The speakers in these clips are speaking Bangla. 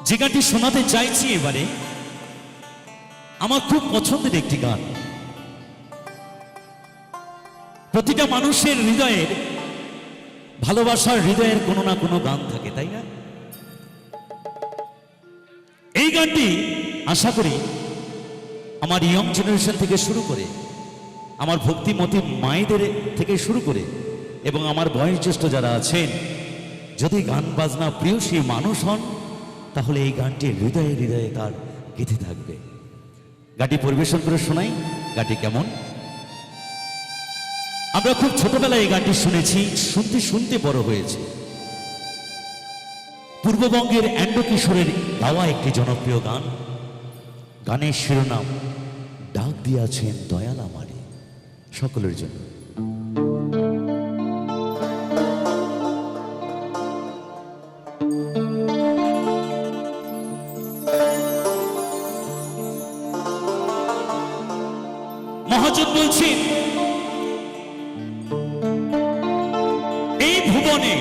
যে গানটি শোনাতে চাইছি এবারে আমার খুব পছন্দের একটি গান। প্রতিটা মানুষের হৃদয়ের ভালোবাসার হৃদয়ের কোনো না কোনো গান থাকে, তাই না? এই গানটি আশা করি আমার ইয়ং জেনারেশন থেকে শুরু করে, আমার ভক্তিমতী মায়েদের থেকে শুরু করে এবং আমার বয়োজ্যেষ্ঠ যারা আছেন, যদি গান বাজনা প্রিয় সেই মানুষ হন, তাহলে এই গানটি হৃদয়ে হৃদয়ে তার গেঁথে থাকবে। গানটি পরিবেশন করে শোনাই। গানটি কেমন? আমরা খুব ছোটবেলায় এই গানটি শুনেছি, শুনতে শুনতে বড় হয়েছে। পূর্ববঙ্গের অ্যান্ড্রু কিশোরের গাওয়া একটি জনপ্রিয় গান। গানের শিরোনাম ডাক দিয়াছেন দয়াল আমারে। সকলের জন্য মহাজন বলছেন, এই ভুবনে,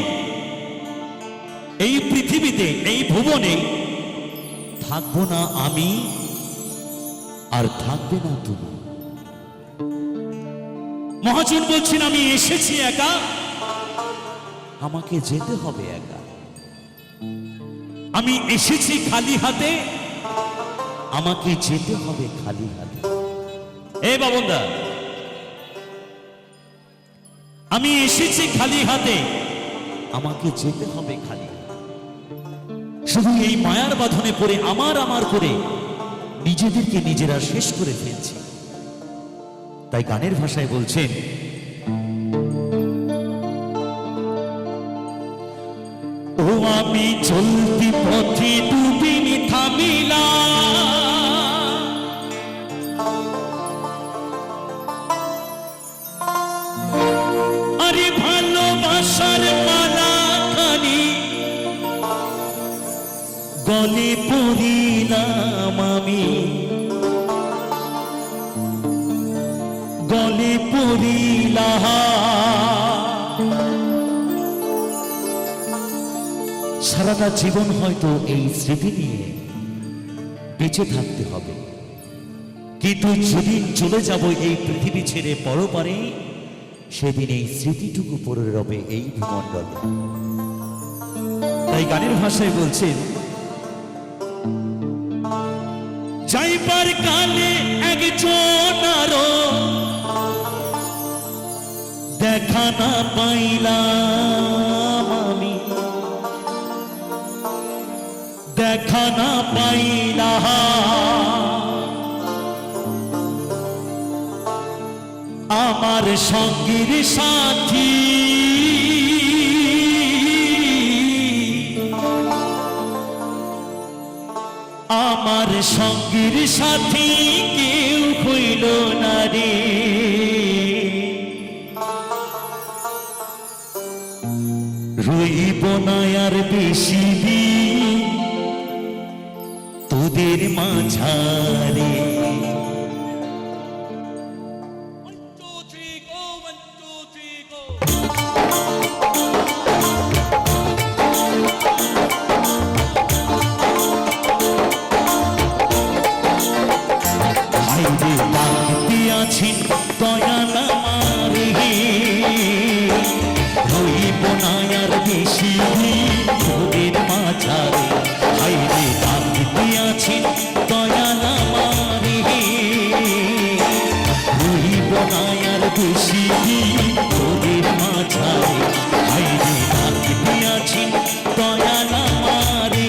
এই পৃথিবীতে, এই ভুবনে থাকবো না আমি, আর থাকবে না তুমি। মহাজন বলছেন, আমি এসেছি একা, আমাকে যেতে হবে একা। আমি এসেছি খালি হাতে, আমাকে যেতে হবে খালি হাতে। এ বাবনদা, আমি এসেছি খালি হাতে, আমাকে যেতে হবে খালি হাতে। শুধু এই মায়ার বাঁধনে পড়ে আমার আমার করে নিজেদেরকে নিজেরা শেষ করে ফেলছি। তাই গানের ভাষায় বলছেন, ও আমি চলতি পথে দুদিন থামিলা, আরে ভালোবাসার মালা খানি গলে পড়িলাম আমি, গলে পড়িলাম। সারাটা জীবন হয়তো এই স্মৃতি নিয়ে বেঁচে থাকতে হবে, কিন্তু যেদিন চলে যাব এই পৃথিবী ছেড়ে পরপারে, সেদিন এই স্মৃতিটুকু পড়ে রবে এই ভূমণ্ডলে। তাই গানের ভাষায় বলছেন, যাইবার কালে একজন আরো দেখা না পাইলাম আমি, দেখা না পাইলাম। আমার সঙ্গীর সাথী আমার সঙ্গীর সাথী কেউ হইল না রে, রইব না আর বেশি দিন তোদের মাঝারে। আছেন দয়াল আমারে, রইব না আর বেশি দিন তোদের মাঝারে। হাইরে ডাক দিয়াছেন দয়াল আমারে, রইব না আর বেশি দিন তোদের মাঝারে। হাইরে ডাক দিয়াছেন দয়াল আমারে।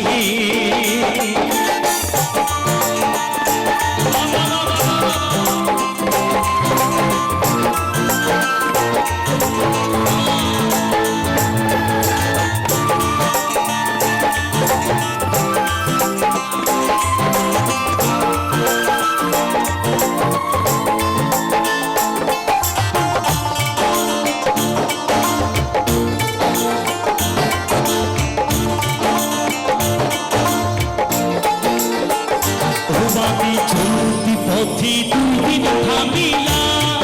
আমি চলতি পথে দুদিন থামিলাম,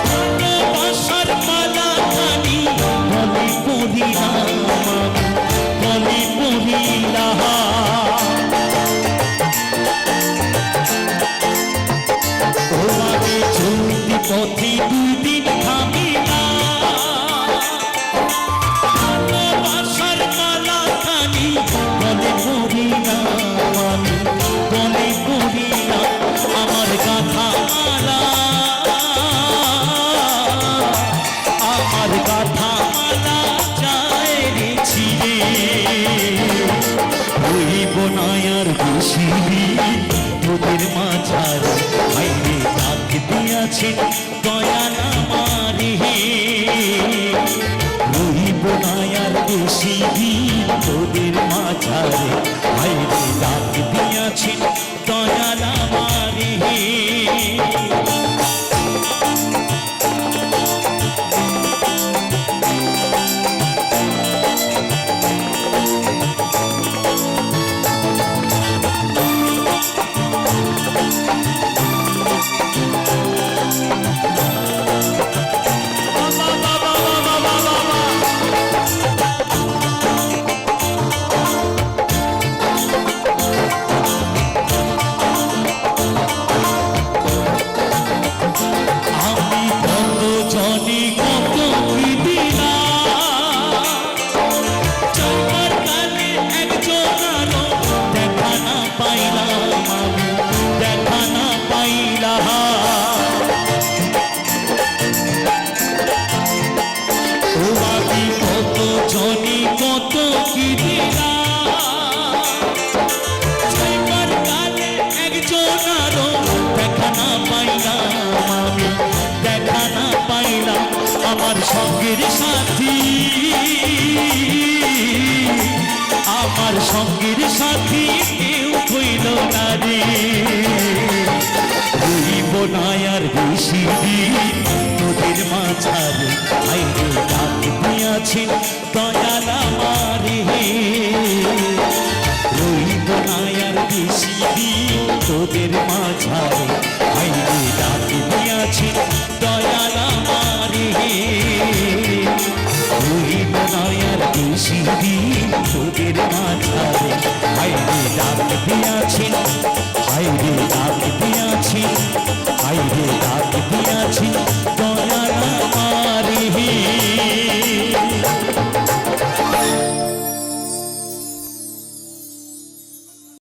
ভালোবাসার মালা খানি গলে পড়িলাম, গলে পড়িলাম। রইব না আর বেশি দিন তোদের মাঝারে, হাইরে ডাক দিয়াছেন দয়াল আমারে। রইব না আর বেশি দিন তোদের মাঝারে, হাইরে ডাক দিয়াছেন দয়াল আমারে। আমার সঙ্গের সাথী, আমার সঙ্গের সাথী কেউ হইল না রে। রইব না আর বেশি দিন তোদের মাঝারে, হাইরে ডাক দিয়াছেন দয়াল আমারে। রইব না আর বেশি দিন তোদের মাঝারে, হাইরে ডাক দিয়াছেন দয়াল আমারে। রইব না আর বেশি দিন তোদের মাঝারে,